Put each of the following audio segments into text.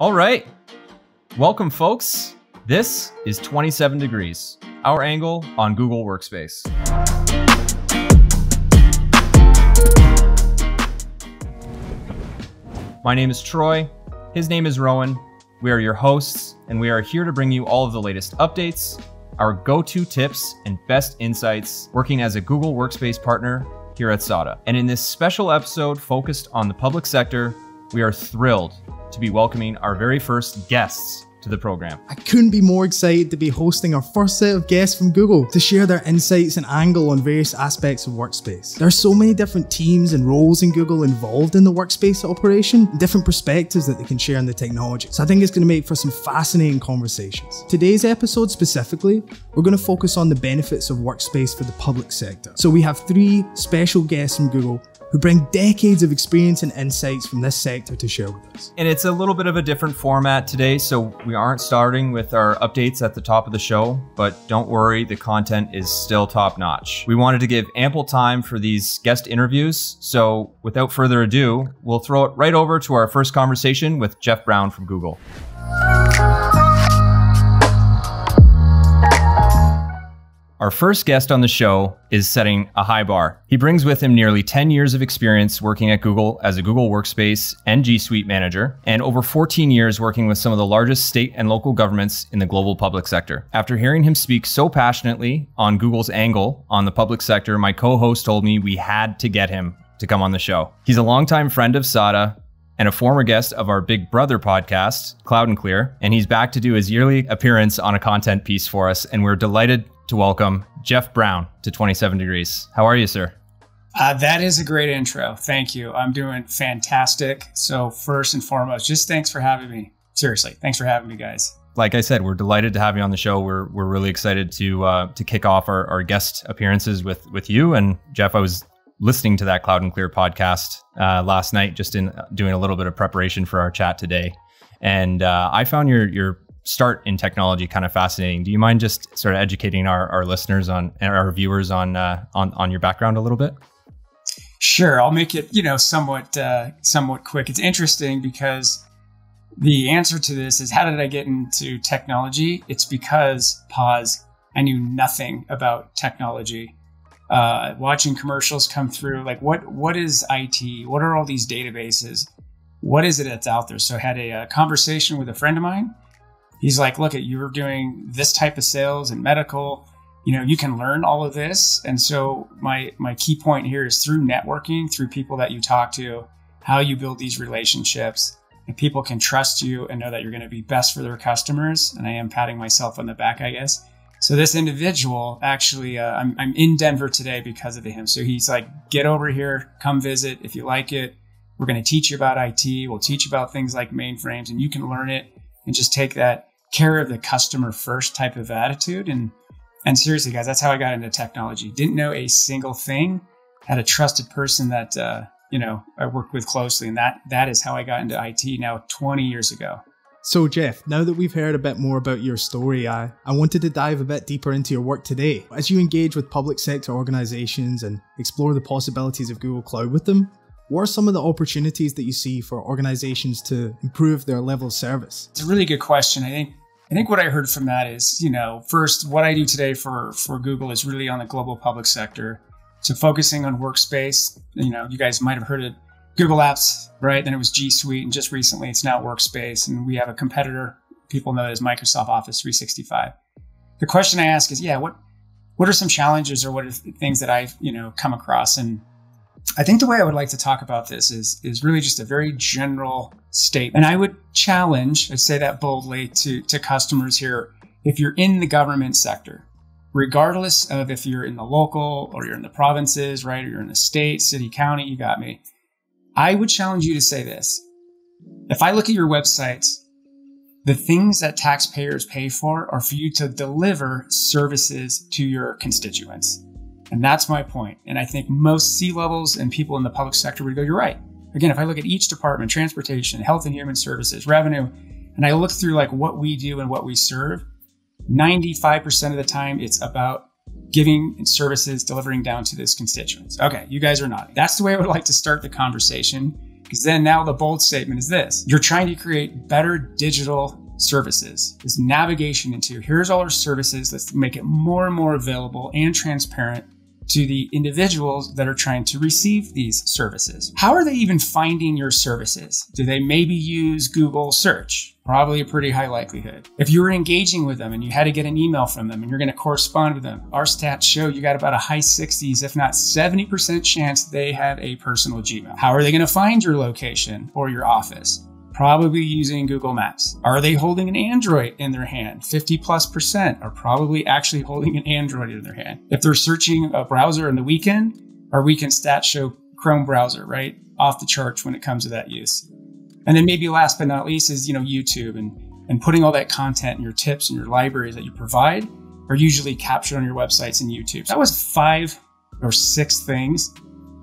All right. Welcome, folks. This is 27 Degrees, our angle on Google Workspace. My name is Troy. His name is Rowan. We are your hosts, and we are here to bring you all of the latest updates, our go-to tips, and best insights working as a Google Workspace partner here at SADA. And in this special episode focused on the public sector, we are thrilled to be welcoming our very first guests to the program. I couldn't be more excited to be hosting our first set of guests from Google to share their insights and angle on various aspects of Workspace. There are so many different teams and roles in Google involved in the Workspace operation, different perspectives that they can share on the technology. So I think it's going to make for some fascinating conversations. Today's episode specifically, we're going to focus on the benefits of Workspace for the public sector. So we have three special guests from Google who bring decades of experience and insights from this sector to share with us. And it's a little bit of a different format today, so we aren't starting with our updates at the top of the show, but don't worry, the content is still top notch. We wanted to give ample time for these guest interviews, so without further ado, we'll throw it right over to our first conversation with Jeff Brown from Google. Our first guest on the show is setting a high bar. He brings with him nearly 10 years of experience working at Google as a Google Workspace and G Suite manager, and over 14 years working with some of the largest state and local governments in the global public sector. After hearing him speak so passionately on Google's angle on the public sector, my co-host told me we had to get him to come on the show. He's a longtime friend of SADA and a former guest of our Big Brother podcast, Cloud and Clear, and he's back to do his yearly appearance on a content piece for us, and we're delighted to welcome Jeff Brown to 27 Degrees. How are you, sir? That is a great intro. Thank you. I'm doing fantastic. So first and foremost, just thanks for having me. Seriously, thanks for having me, guys. Like I said, we're delighted to have you on the show. We're really excited to kick off our guest appearances with you. And Jeff, I was listening to that Cloud and Clear podcast last night, just in doing a little bit of preparation for our chat today. And I found your start in technology kind of fascinating. Do you mind just sort of educating our listeners and our viewers on your background a little bit? Sure, I'll make it somewhat quick. It's interesting because the answer to this is, how did I get into technology? It's because I knew nothing about technology. Watching commercials come through, like what is IT? What are all these databases? What is it that's out there? So I had a conversation with a friend of mine. He's like, look, you're doing this type of sales and medical, you can learn all of this. And so my key point here is through networking, through people that you talk to, how you build these relationships, and people can trust you and know that you're going to be best for their customers. And I am patting myself on the back, I guess. So this individual, actually, I'm in Denver today because of him. So he's like, get over here, come visit. If you like it, we're going to teach you about IT. We'll teach you about things like mainframes, and you can learn it and just take that care of the customer first type of attitude. And seriously, guys, that's how I got into technology. Didn't know a single thing. Had a trusted person that, I worked with closely. And that is how I got into IT now 20 years ago. So Jeff, now that we've heard a bit more about your story, I wanted to dive a bit deeper into your work today. As you engage with public sector organizations and explore the possibilities of Google Cloud with them, what are some of the opportunities that you see for organizations to improve their level of service? It's a really good question. I think what I heard from that is, first, what I do today for Google is really on the global public sector. So focusing on Workspace, you guys might have heard of Google Apps, right? Then it was G Suite, and just recently it's now Workspace. And we have a competitor, people know it as Microsoft Office 365. The question I ask is, what are some challenges, or what are things that I've, come across? And I think the way I would like to talk about this is really just a very general statement. And I would challenge, I say that boldly to customers here, if you're in the government sector, regardless of if you're in the local or you're in the provinces, right? Or you're in the state, city, county, you got me. I would challenge you to say this. If I look at your websites, the things that taxpayers pay for are for you to deliver services to your constituents. And that's my point. And I think most C-levels and people in the public sector would go, you're right. Again, if I look at each department, transportation, health and human services, revenue, and I look through like what we do and what we serve, 95% of the time, it's about giving services, delivering down to those constituents. Okay, you guys are nodding. That's the way I would like to start the conversation. Because then now the bold statement is this: you're trying to create better digital services, this navigation into here's all our services. Let's make it more and more available and transparent to the individuals that are trying to receive these services. How are they even finding your services? Do they maybe use Google search? Probably a pretty high likelihood. If you were engaging with them and you had to get an email from them and you're going to correspond with them, our stats show you got about a high 60s, if not 70% chance they have a personal Gmail. How are they going to find your location or your office? Probably using Google Maps. Are they holding an Android in their hand? 50+% are probably actually holding an Android in their hand. If they're searching a browser in the weekend, our weekend stats show Chrome browser, right? Off the charts when it comes to that use. And then maybe last but not least is, YouTube and putting all that content and your tips and your libraries that you provide are usually captured on your websites and YouTube. That was 5 or 6 things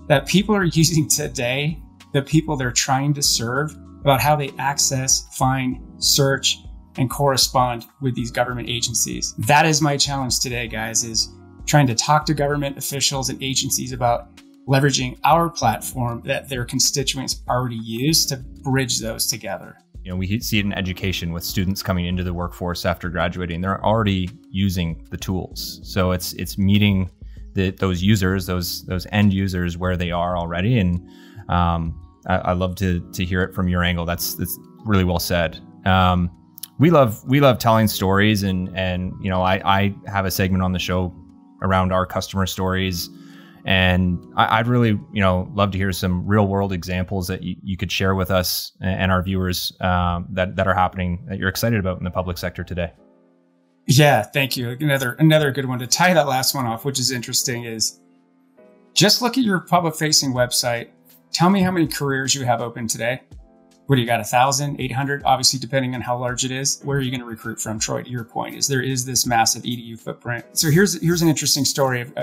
that people are using today, the people they're trying to serve, about how they access, find, search, and correspond with these government agencies. That is my challenge today, guys, is trying to talk to government officials and agencies about leveraging our platform that their constituents already use to bridge those together. We see it in education with students coming into the workforce after graduating. They're already using the tools. So it's meeting those users, those end users where they are already. And I love to hear it from your angle. That's really well said. We love telling stories, and I have a segment on the show around our customer stories, and I'd really love to hear some real world examples that you could share with us and our viewers that are happening that you're excited about in the public sector today. Yeah, thank you. Another good one to tie that last one off, which is interesting, is just look at your public facing website. Tell me how many careers you have open today. What do you got? 1,000, 800? Obviously, depending on how large it is. Where are you going to recruit from? Troy, to your point, is there is this massive EDU footprint. So here's an interesting story of,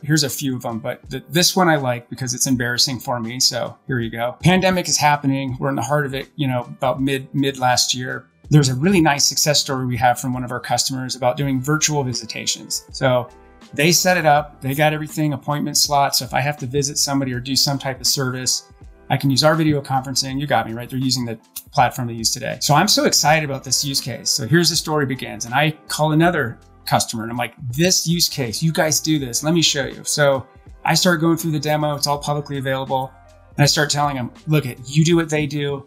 here's a few of them, but this one I like because it's embarrassing for me. So here you go. Pandemic is happening. We're in the heart of it, about mid last year. There's a really nice success story we have from one of our customers about doing virtual visitations. So they set it up. They got everything, appointment slots. So if I have to visit somebody or do some type of service, I can use our video conferencing. You got me, right? They're using the platform they use today. So I'm so excited about this use case. So here's the story begins. And I call another customer and I'm like, this use case, you guys do this. Let me show you. So I start going through the demo. It's all publicly available. And I start telling them, look, you do what they do.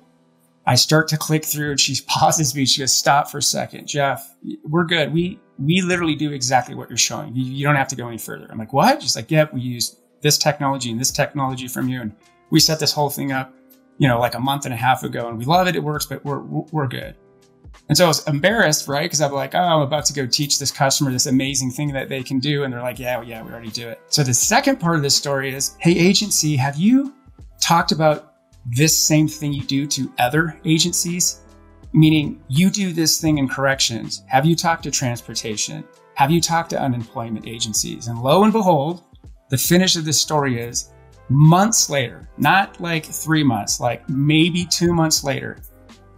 I start to click through and she pauses me. She goes, stop for a second. Jeff, we're good. We literally do exactly what you're showing. You don't have to go any further. I'm like, what? She's like, yeah, we use this technology and this technology from you. And we set this whole thing up, like a month and a half ago and we love it. It works, but we're good. And so I was embarrassed, right? Because I'm like, oh, I'm about to go teach this customer this amazing thing that they can do. And they're like, yeah, we already do it. So the second part of this story is, hey, agency, have you talked about this same thing you do to other agencies? Meaning you do this thing in corrections. Have you talked to transportation? Have you talked to unemployment agencies? And lo and behold, the finish of this story is months later, not like 3 months, like maybe 2 months later,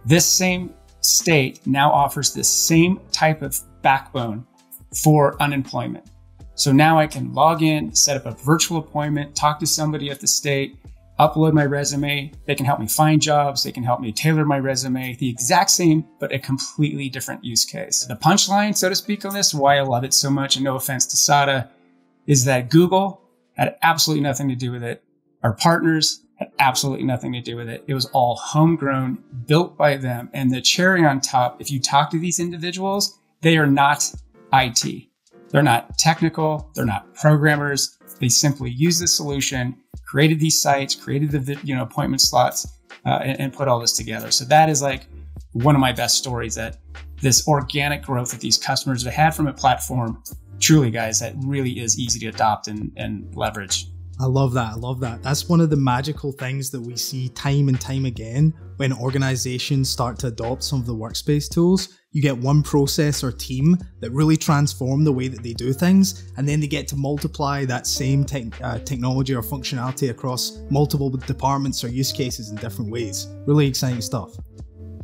this same state now offers this same type of backbone for unemployment. So now I can log in, set up a virtual appointment, talk to somebody at the state, upload my resume. They can help me find jobs. They can help me tailor my resume. The exact same, but a completely different use case. The punchline, so to speak, on this, why I love it so much, and no offense to SADA, is that Google had absolutely nothing to do with it. Our partners had absolutely nothing to do with it. It was all homegrown, built by them. And the cherry on top, if you talk to these individuals, they are not IT. They're not technical. They're not programmers. They simply use the solution, created these sites, created the appointment slots, and put all this together. So that is like one of my best stories, that this organic growth that these customers have had from a platform, truly, guys, that really is easy to adopt and leverage. I love that. I love that. That's one of the magical things that we see time and time again when organizations start to adopt some of the workspace tools. You get one process or team that really transform the way that they do things, and then they get to multiply that same technology or functionality across multiple departments or use cases in different ways. Really exciting stuff.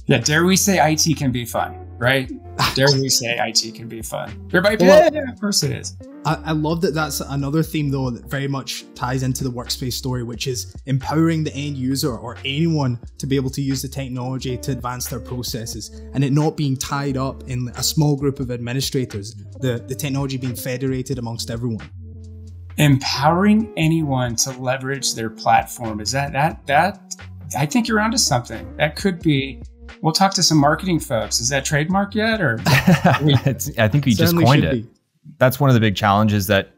Yeah, dare we say IT can be fun, right? Dare we say IT can be fun? Everybody, yeah, of course it is. I love that that's another theme though that very much ties into the Workspace story, which is empowering the end user or anyone to be able to use the technology to advance their processes, and it not being tied up in a small group of administrators, the technology being federated amongst everyone. Empowering anyone to leverage their platform. Is that I think you're onto something. That could be, we'll talk to some marketing folks. Is that trademark yet? Or I think we just coined it. That's one of the big challenges that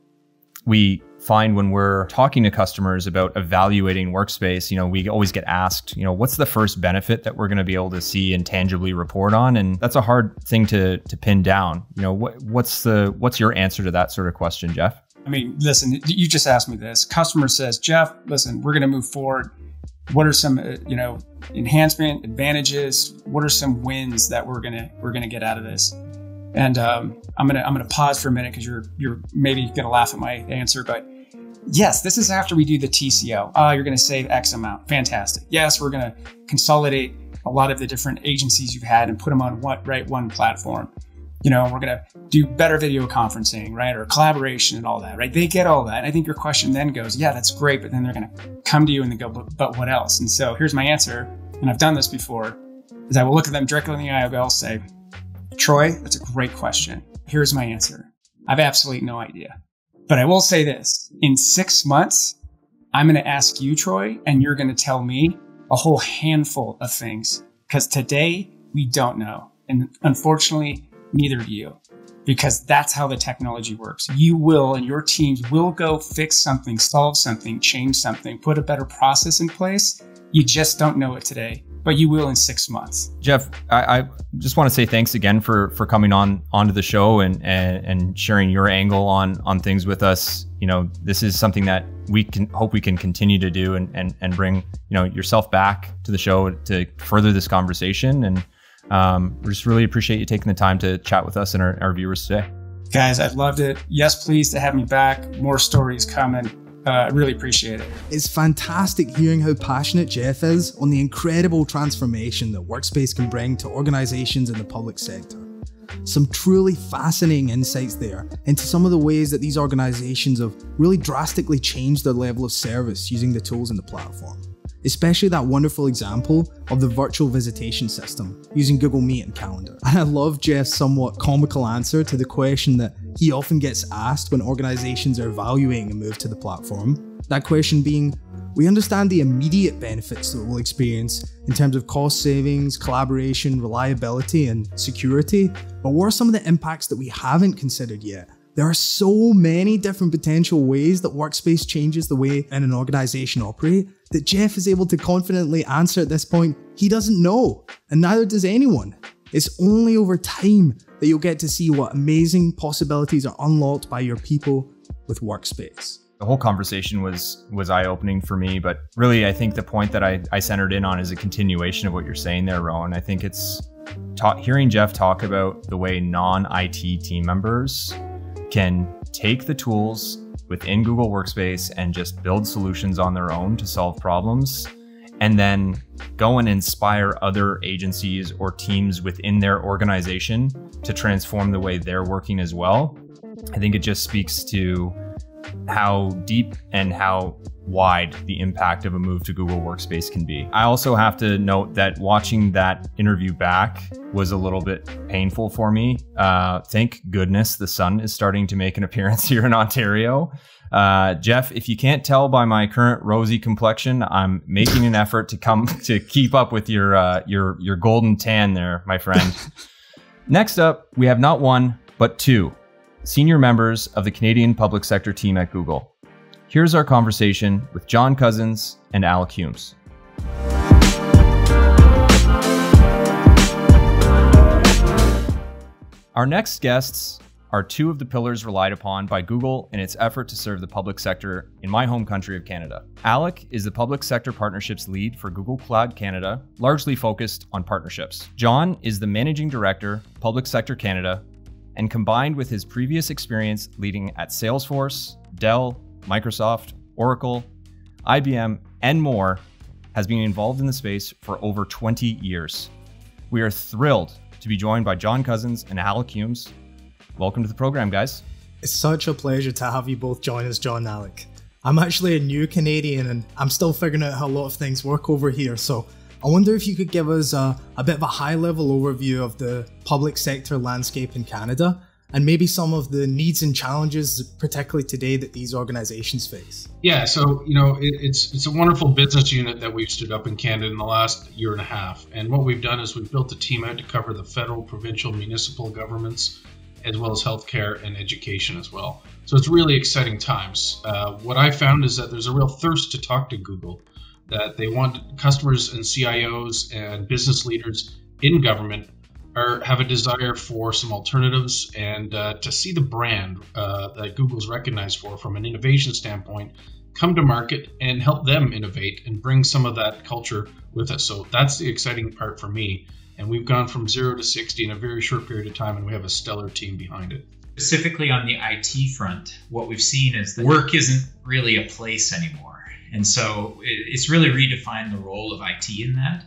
we find when we're talking to customers about evaluating Workspace. You know, we always get asked, you know, what's the first benefit that we're going to be able to see and tangibly report on? And that's a hard thing to pin down. You know, what's your answer to that sort of question, Jeff? I mean, listen, you just asked me this. Customer says, Jeff, listen, we're going to move forward. What are some, enhancement advantages? What are some wins that we're gonna get out of this? And I'm gonna pause for a minute because you're maybe gonna laugh at my answer, but yes, this is after we do the TCO. You're gonna save X amount. Fantastic. Yes, we're gonna consolidate a lot of the different agencies you've had and put them on one platform. You know, we're going to do better video conferencing, right? Or collaboration and all that, right? They get all that. And I think your question then goes, yeah, that's great. But then they're going to come to you and they go, but what else? And so here's my answer. And I've done this before, is I will look at them directly in the eye. I'll say, Troy, that's a great question. Here's my answer. I have absolutely no idea. But I will say this, in 6 months, I'm going to ask you, Troy, and you're going to tell me a whole handful of things, because today we don't know. And unfortunately, neither do you, because that's how the technology works. You will, and your teams will go fix something, solve something, change something, put a better process in place. You just don't know it today, but you will in 6 months. Jeff, I just want to say thanks again for coming onto the show and sharing your angle on things with us. You know, this is something that we hope we can continue to do and bring, you know, yourself back to the show to further this conversation. And we just really appreciate you taking the time to chat with us and our viewers today. Guys, I've loved it. Yes, please to have me back. More stories coming. I really appreciate it. It's fantastic hearing how passionate Jeff is on the incredible transformation that Workspace can bring to organizations in the public sector. Some truly fascinating insights there into some of the ways that these organizations have really drastically changed their level of service using the tools in the platform. Especially that wonderful example of the virtual visitation system using Google Meet and Calendar. And I love Jeff's somewhat comical answer to the question that he often gets asked when organizations are evaluating a move to the platform. That question being, we understand the immediate benefits that we'll experience in terms of cost savings, collaboration, reliability, and security, but what are some of the impacts that we haven't considered yet? There are so many different potential ways that Workspace changes the way an organization operates that Jeff is able to confidently answer at this point. He doesn't know, and neither does anyone. It's only over time that you'll get to see what amazing possibilities are unlocked by your people with Workspace. The whole conversation was eye-opening for me, but really I think the point that I centered in on is a continuation of what you're saying there, Rowan. I think it's hearing Jeff talk about the way non-IT team members can take the tools within Google Workspace and just build solutions on their own to solve problems, and then go and inspire other agencies or teams within their organization to transform the way they're working as well. I think it just speaks to how deep and how wide the impact of a move to Google Workspace can be. I also have to note that watching that interview back was a little bit painful for me. Thank goodness the sun is starting to make an appearance here in Ontario. Jeff, if you can't tell by my current rosy complexion, I'm making an effort to keep up with your golden tan there, my friend. Next up, we have not one, but two senior members of the Canadian public sector team at Google. Here's our conversation with John Cousens and Alec Humes. Our next guests are two of the pillars relied upon by Google in its effort to serve the public sector in my home country of Canada. Alec is the public sector partnerships lead for Google Cloud Canada, largely focused on partnerships. John is the managing director, Public Sector Canada, and combined with his previous experience leading at Salesforce, Dell, Microsoft, Oracle, IBM, and more, has been involved in the space for over 20 years. We are thrilled to be joined by John Cousens and Alec Humes. Welcome to the program, guys. It's such a pleasure to have you both join us, John and Alec. I'm actually a new Canadian and I'm still figuring out how a lot of things work over here, so I wonder if you could give us a bit of a high-level overview of the public sector landscape in Canada and maybe some of the needs and challenges, particularly today, that these organizations face. Yeah, so it's a wonderful business unit that we've stood up in Canada in the last year and a half. And what we've done is we've built a team out to cover the federal, provincial, municipal governments, as well as healthcare and education as well. So it's really exciting times. What I found is that there's a real thirst to talk to Google, that they want customers and CIOs and business leaders in government have a desire for some alternatives and to see the brand that Google's recognized for from an innovation standpoint come to market and help them innovate and bring some of that culture with us. So that's the exciting part for me. And we've gone from 0 to 60 in a very short period of time, and we have a stellar team behind it. Specifically on the IT front, what we've seen is that work isn't really a place anymore. And so it's really redefined the role of IT in that.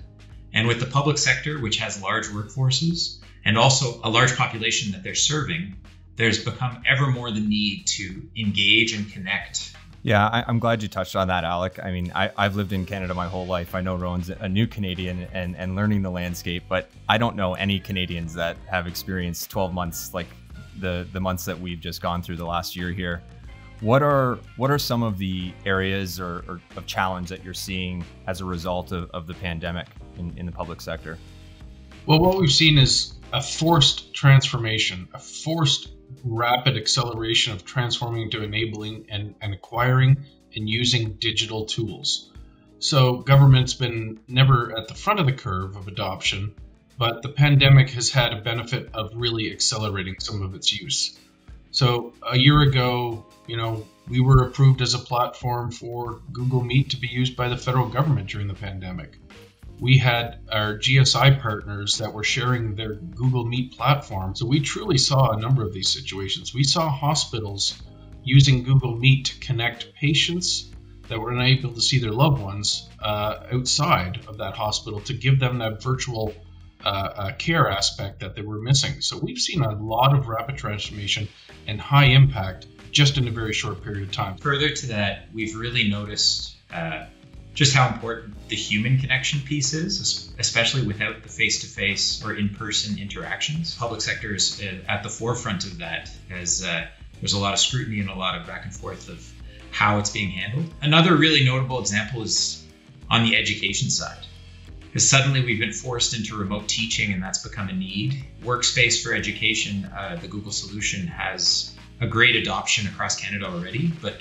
And with the public sector, which has large workforces and also a large population that they're serving, there's become ever more the need to engage and connect. Yeah, I'm glad you touched on that, Alec. I mean, I've lived in Canada my whole life. I know Rowan's a new Canadian and learning the landscape, but I don't know any Canadians that have experienced 12 months like the months that we've just gone through the last year here. What are some of the areas or of challenge that you're seeing as a result of the pandemic in the public sector? Well, what we've seen is a forced transformation, a forced rapid acceleration of transforming to enabling and acquiring and using digital tools. So government's been never at the front of the curve of adoption, but the pandemic has had a benefit of really accelerating some of its use. So a year ago, we were approved as a platform for Google Meet to be used by the federal government during the pandemic. We had our GSI partners that were sharing their Google Meet platform. So we truly saw a number of these situations. We saw hospitals using Google Meet to connect patients that were unable to see their loved ones outside of that hospital to give them that virtual care aspect that they were missing. So we've seen a lot of rapid transformation and high impact just in a very short period of time. Further to that, we've really noticed just how important the human connection piece is, especially without the face-to-face or in-person interactions. Public sector is at the forefront of that, as there's a lot of scrutiny and a lot of back and forth of how it's being handled. Another really notable example is on the education side, because suddenly we've been forced into remote teaching and that's become a need. Workspace for education, the Google solution, has a great adoption across Canada already, but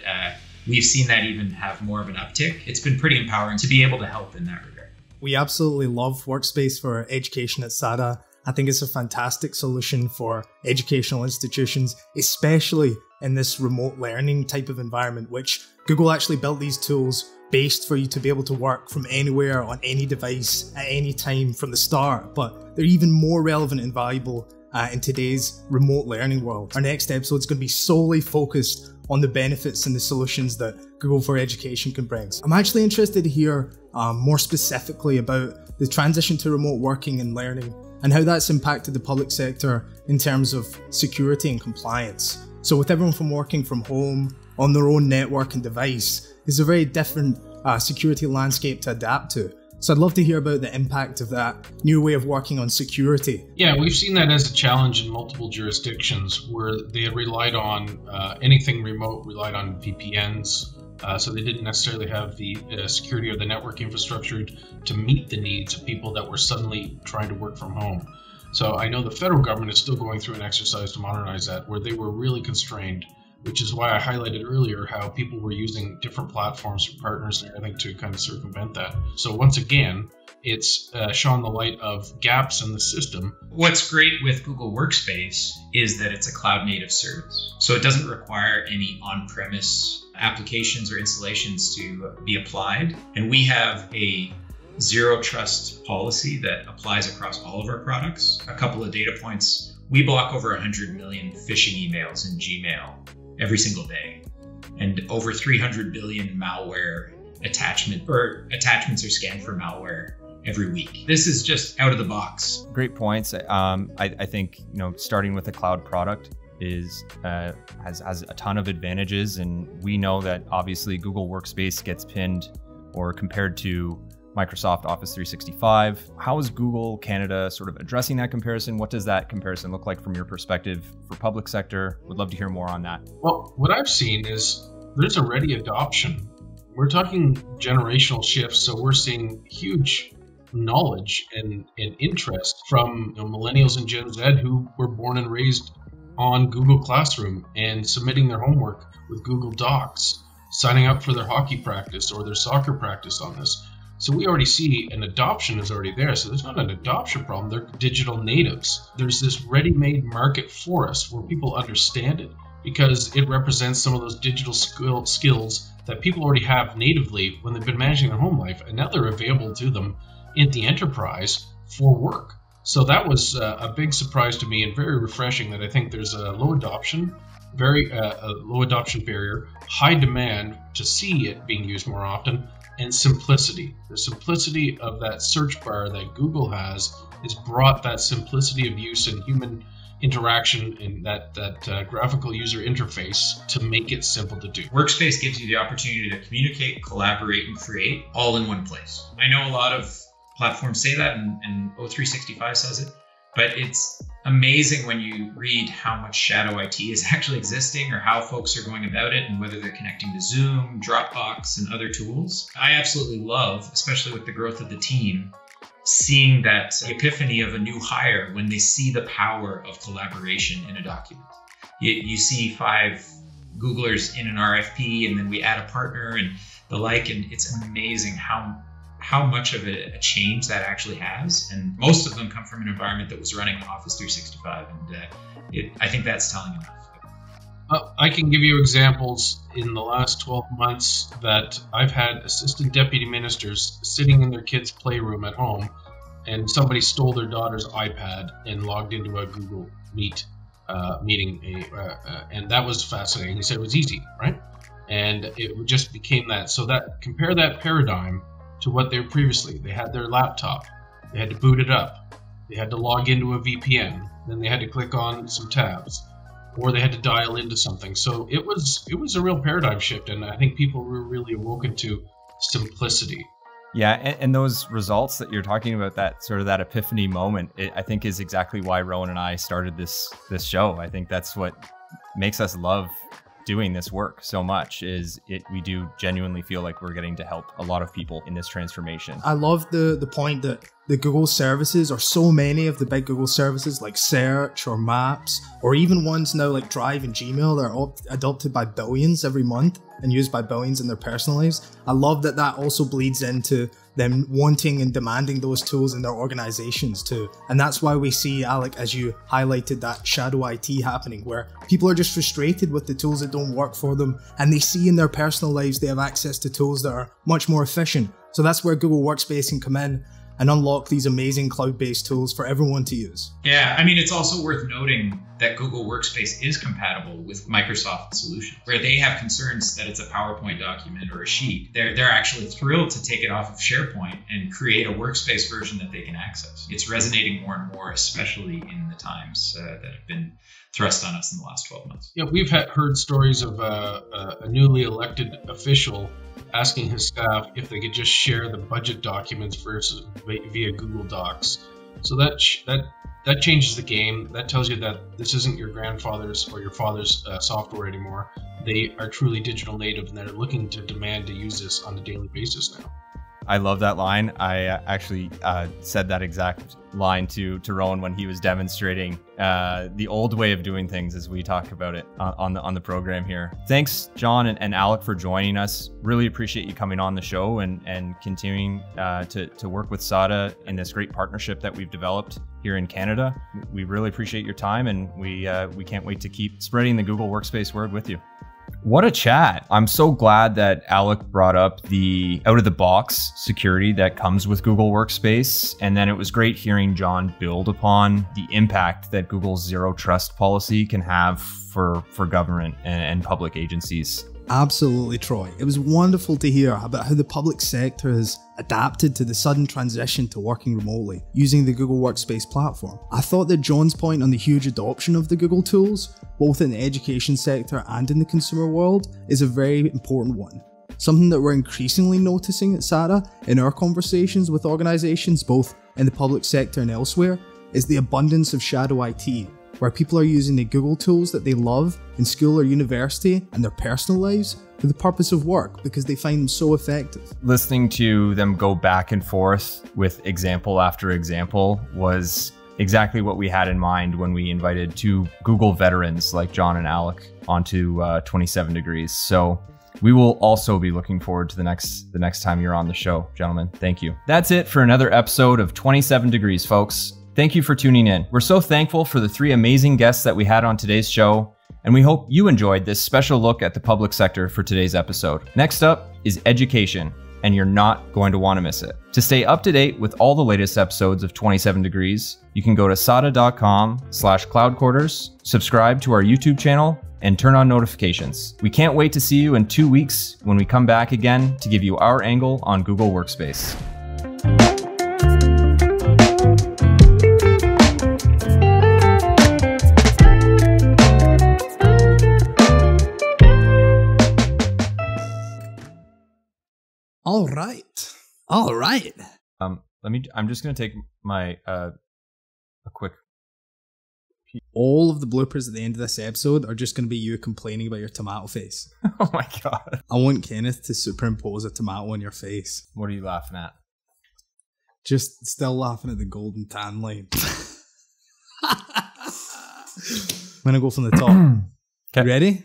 we've seen that even have more of an uptick. It's been pretty empowering to be able to help in that regard. We absolutely love Workspace for education at SADA. I think it's a fantastic solution for educational institutions, especially in this remote learning type of environment, which Google actually built these tools based for you to be able to work from anywhere on any device at any time from the start, but they're even more relevant and valuable in today's remote learning world. Our next episode is going to be solely focused on the benefits and the solutions that Google for Education can bring. I'm actually interested to hear more specifically about the transition to remote working and learning and how that's impacted the public sector in terms of security and compliance. So with everyone from working from home on their own network and device, it's a very different security landscape to adapt to. So I'd love to hear about the impact of that new way of working on security. Yeah, we've seen that as a challenge in multiple jurisdictions where they had relied on anything remote, relied on VPNs. So they didn't necessarily have the security or the network infrastructure to meet the needs of people that were suddenly trying to work from home. So I know the federal government is still going through an exercise to modernize that, where they were really constrained, which is why I highlighted earlier how people were using different platforms for partners and everything to kind of circumvent that. So once again, it's shone the light of gaps in the system. What's great with Google Workspace is that it's a cloud-native service. So it doesn't require any on-premise applications or installations to be applied. And we have a zero trust policy that applies across all of our products. A couple of data points. We block over 100 million phishing emails in Gmail every single day, and over 300 billion malware attachments are scanned for malware every week. This is just out of the box. Great points. I think starting with a cloud product has a ton of advantages, and we know that obviously Google Workspace gets pinned or compared to Microsoft Office 365. How is Google Canada sort of addressing that comparison? What does that comparison look like from your perspective for public sector? Would love to hear more on that. Well, what I've seen is there's already adoption. We're talking generational shifts, so we're seeing huge knowledge and interest from millennials and Gen Z who were born and raised on Google Classroom and submitting their homework with Google Docs, signing up for their hockey practice or their soccer practice on this. So we already see an adoption is already there. So there's not an adoption problem. They're digital natives. There's this ready-made market for us where people understand it because it represents some of those digital skills that people already have natively when they've been managing their home life, and now they're available to them in the enterprise for work. So that was a big surprise to me and very refreshing that I think there's a low adoption, a low adoption barrier, high demand to see it being used more often, and simplicity. The simplicity of that search bar that Google has brought that simplicity of use and human interaction and that graphical user interface to make it simple to do. Workspace gives you the opportunity to communicate, collaborate, and create all in one place. I know a lot of platforms say that, and O365 says it, but it's amazing when you read how much shadow IT is actually existing or how folks are going about it and whether they're connecting to Zoom, Dropbox, and other tools. I absolutely love, especially with the growth of the team, seeing that epiphany of a new hire when they see the power of collaboration in a document. You see 5 Googlers in an RFP, and then we add a partner and the like, and it's amazing how much of a change that actually has. And most of them come from an environment that was running Office 365, and I think that's telling enough. I can give you examples in the last 12 months that I've had assistant deputy ministers sitting in their kids' playroom at home, and somebody stole their daughter's iPad and logged into a Google Meet meeting, and that was fascinating. He said it was easy, right? And it just became that. So that compare that paradigm to what they were previously. They had their laptop, they had to boot it up, they had to log into a VPN, then they had to click on some tabs, or they had to dial into something. So it was a real paradigm shift, and I think people were really awoken to simplicity. Yeah, and those results that you're talking about, that sort of that epiphany moment, I think is exactly why Rowan and I started this show. I think that's what makes us love doing this work so much, we do genuinely feel like we're getting to help a lot of people in this transformation. I love the point that the Google services, or so many of the big Google services like Search or Maps, or even ones now like Drive and Gmail, that are adopted by billions every month and used by billions in their personal lives. I love that also bleeds into them wanting and demanding those tools in their organizations too. And that's why we see, Alec, as you highlighted, that shadow IT happening, where people are just frustrated with the tools that don't work for them, and they see in their personal lives they have access to tools that are much more efficient. So that's where Google Workspace can come in and unlock these amazing cloud-based tools for everyone to use. Yeah, I mean, it's also worth noting that Google Workspace is compatible with Microsoft solutions. Where they have concerns that it's a PowerPoint document or a sheet, they're actually thrilled to take it off of SharePoint and create a Workspace version that they can access. It's resonating more and more, especially in the times that have been thrust on us in the last 12 months. Yeah, we've heard stories of a newly elected official asking his staff if they could just share the budget documents via Google Docs. So that changes the game. That tells you that this isn't your grandfather's or your father's software anymore. They are truly digital native, and they're looking to demand to use this on a daily basis now. I love that line. I actually said that exact line to Rowan when he was demonstrating the old way of doing things, as we talk about it on the program here. Thanks, John and Alec, for joining us. Really appreciate you coming on the show and continuing to work with SADA in this great partnership that we've developed here in Canada. We really appreciate your time, and we can't wait to keep spreading the Google Workspace word with you. What a chat. I'm so glad that Alec brought up the out-of-the-box security that comes with Google Workspace. And then it was great hearing John build upon the impact that Google's zero trust policy can have for government and public agencies. Absolutely, Troy. It was wonderful to hear about how the public sector has adapted to the sudden transition to working remotely using the Google Workspace platform. I thought that John's point on the huge adoption of the Google tools both in the education sector and in the consumer world, is a very important one. Something that we're increasingly noticing at SADA in our conversations with organisations both in the public sector and elsewhere is the abundance of shadow IT, where people are using the Google tools that they love in school or university and their personal lives for the purpose of work because they find them so effective. Listening to them go back and forth with example after example was exactly what we had in mind when we invited two Google veterans like John and Alec onto 27 Degrees. So we will also be looking forward to the next time you're on the show, gentlemen. Thank you. That's it for another episode of 27 Degrees, folks. Thank you for tuning in. We're so thankful for the three amazing guests that we had on today's show, and we hope you enjoyed this special look at the public sector for today's episode. Next up is education, and you're not going to want to miss it. To stay up to date with all the latest episodes of 27 Degrees, you can go to sada.com/cloudquarters, subscribe to our YouTube channel, and turn on notifications. We can't wait to see you in 2 weeks when we come back again to give you our angle on Google Workspace. All right. I'm just gonna take my a quick. All of the bloopers at the end of this episode are just going to be you complaining about your tomato face. Oh my god! I want Kenneth to superimpose a tomato on your face. What are you laughing at? Just still laughing at the golden tan line. I'm gonna go from the top. Okay. Ready?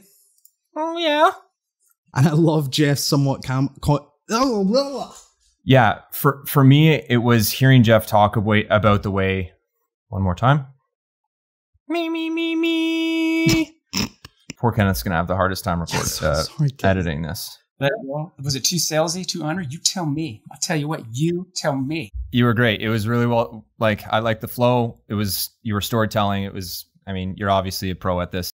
Oh yeah. And I love Jeff's somewhat Yeah, for me, it was hearing Jeff talk about the way. One more time. Me. Poor Kenneth's gonna have the hardest time editing this. Was it too salesy, too honored? You tell me. I'll tell you what. You tell me. You were great. It was really well. Like I liked the flow. You were storytelling. I mean, you're obviously a pro at this.